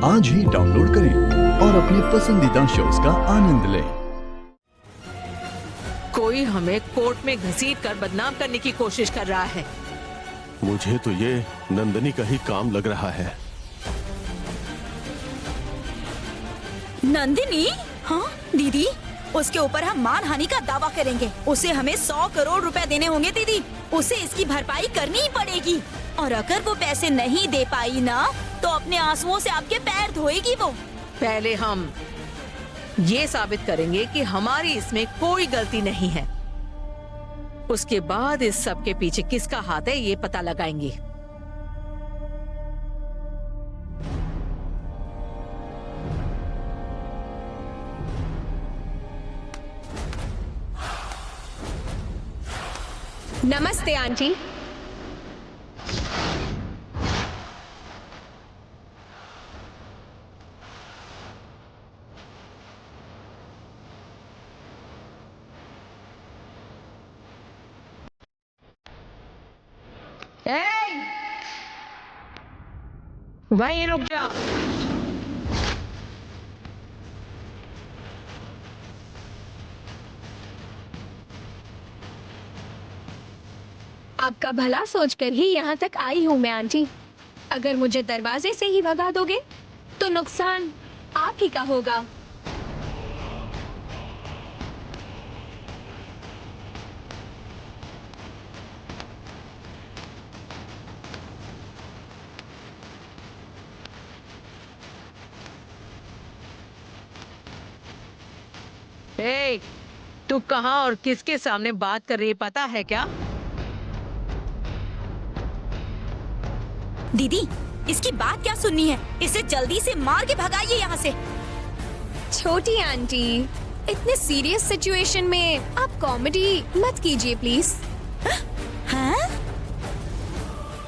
आज ही डाउनलोड करें और अपने पसंदीदा शोज का आनंद लें। कोई हमें कोर्ट में घसीट कर बदनाम करने की कोशिश कर रहा है। मुझे तो ये नंदनी का ही काम लग रहा है। नंदिनी? हाँ दीदी, उसके ऊपर हम मानहानि का दावा करेंगे। उसे हमें 100 करोड़ रुपए देने होंगे दीदी। उसे इसकी भरपाई करनी ही पड़ेगी। और अगर वो पैसे नहीं दे पाई ना, तो अपने आंसुओं से आपके पैर धोएगी वो। पहले हम ये साबित करेंगे कि हमारी इसमें कोई गलती नहीं है। उसके बाद इस सब के पीछे किसका हाथ है ये पता लगाएंगे। नमस्ते आंटी। वहीं रुक जा। आपका भला सोचकर ही यहाँ तक आई हूँ मैं आंटी। अगर मुझे दरवाजे से ही भगा दोगे तो नुकसान आप ही का होगा। ए, तू कहाँ और किसके सामने बात कर रही है पता है क्या? दीदी, इसकी बात क्या सुननी है? इसे जल्दी से मार के भगाइए यहाँ से। छोटी आंटी, इतने सीरियस सिचुएशन में आप कॉमेडी मत कीजिए प्लीज। हाँ?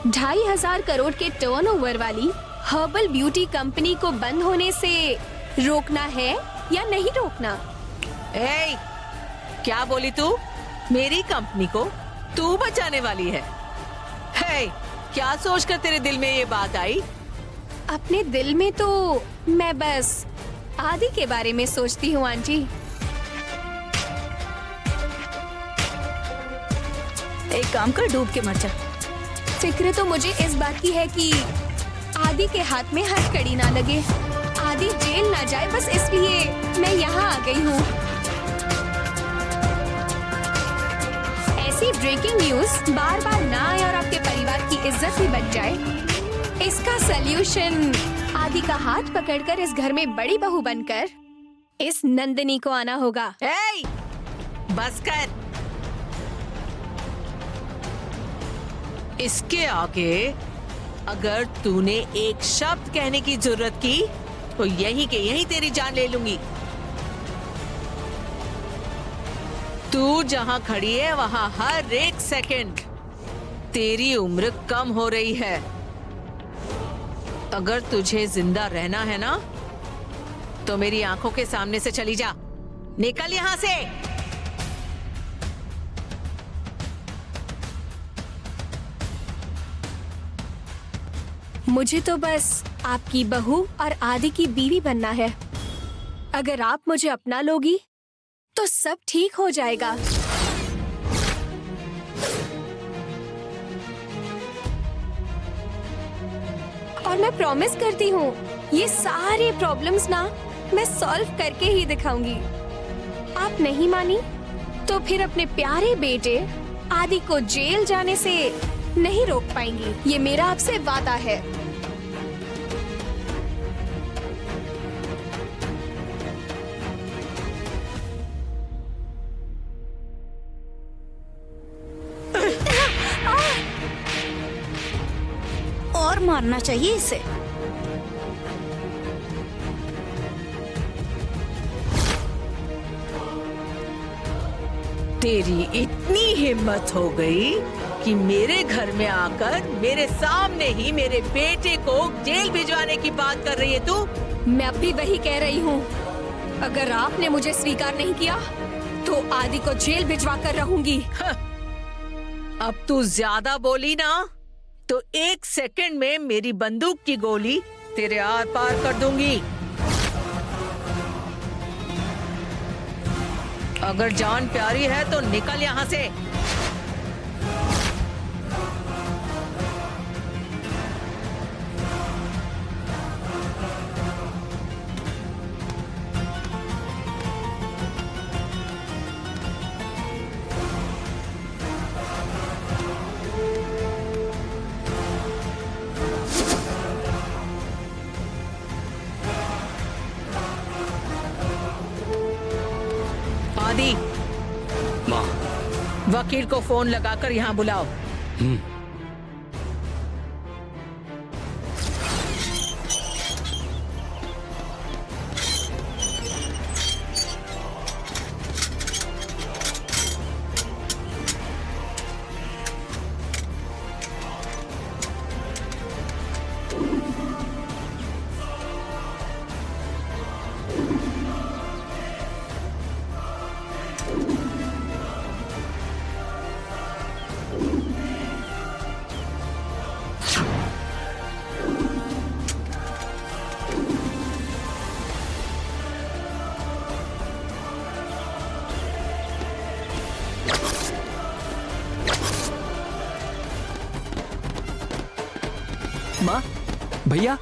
2,500 करोड़ के टर्नओवर वाली हर्बल ब्यूटी कंपनी को बंद होने से रोकना है या नहीं रोकना? ए, क्या बोली तू? मेरी कंपनी को तू बचाने वाली है? हे, क्या सोचकर तेरे दिल में ये बात आई? अपने दिल में तो मैं बस आदि के बारे में सोचती हूँ आंटी। एक काम कर, डूब के मर जा। फिक्र तो मुझे इस बात की है कि आदि के हाथ में हथकड़ी ना लगे, आदि जेल ना जाए, बस इसलिए मैं यहाँ आ गई हूँ। ऐसी ब्रेकिंग न्यूज़ बार बार ना आए और आपके परिवार की इज्जत भी बच जाए, इसका सल्यूशन आदि का हाथ पकड़कर इस घर में बड़ी बहू बनकर इस नंदिनी को आना होगा। ए, बस कर। इसके आगे अगर तूने एक शब्द कहने की जरूरत की तो यहीं के यहीं तेरी जान ले लूंगी। तू जहां खड़ी है वहां हर एक सेकंड तेरी उम्र कम हो रही है। अगर तुझे जिंदा रहना है ना तो मेरी आंखों के सामने से चली जा। निकल यहां से। मुझे तो बस आपकी बहू और आदि की बीवी बनना है। अगर आप मुझे अपना लोगी तो सब ठीक हो जाएगा। और मैं प्रॉमिस करती हूँ ये सारे प्रॉब्लम्स ना मैं सॉल्व करके ही दिखाऊंगी। आप नहीं मानी तो फिर अपने प्यारे बेटे आदि को जेल जाने से नहीं रोक पाएंगी। ये मेरा आपसे वादा है। और मारना चाहिए इसे। तेरी इतनी हिम्मत हो गई कि मेरे घर में आकर मेरे सामने ही मेरे बेटे को जेल भिजवाने की बात कर रही है तू? मैं अब भी वही कह रही हूँ। अगर आपने मुझे स्वीकार नहीं किया तो आदि को जेल भिजवा कर रहूंगी। अब तू ज्यादा बोली ना तो 1 सेकंड में मेरी बंदूक की गोली तेरे आर पार कर दूंगी। अगर जान प्यारी है तो निकल यहाँ से। आदि, माँ। वकील को फोन लगाकर यहाँ बुलाओ। माँ, भैया,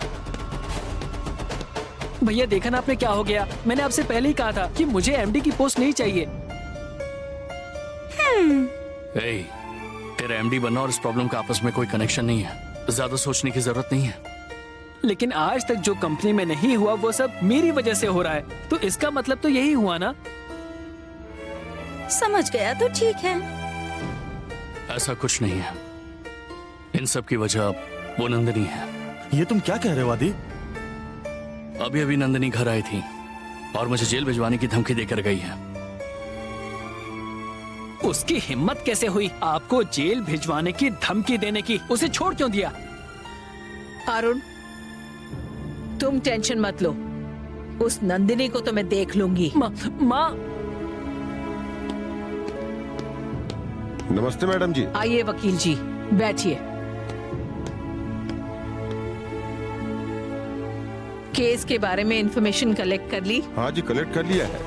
भैया देखा ना आपने क्या हो गया। मैंने आपसे पहले ही कहा था कि मुझे एमडी की पोस्ट नहीं चाहिए। ए, तेरा एमडी बनना और इस प्रॉब्लम का आपस में कोई कनेक्शन नहीं है। ज्यादा सोचने की जरूरत नहीं है। लेकिन आज तक जो कंपनी में नहीं हुआ वो सब मेरी वजह से हो रहा है, तो इसका मतलब तो यही हुआ ना। समझ गया तो ठीक है। ऐसा कुछ नहीं है। इन सब की वजह वो नंदिनी है। ये तुम क्या कह रहे हो आदि? अभी अभी नंदिनी घर आई थी और मुझे जेल भिजवाने की धमकी देकर गई है। उसकी हिम्मत कैसे हुई आपको जेल भिजवाने की धमकी देने की? उसे छोड़ क्यों दिया? अरुण, तुम टेंशन मत लो, उस नंदिनी को तो मैं देख लूंगी। माँ, नमस्ते मैडम जी। आइए वकील जी, बैठिए। केस के बारे में इंफॉर्मेशन कलेक्ट कर ली? हाँ जी, कलेक्ट कर लिया है।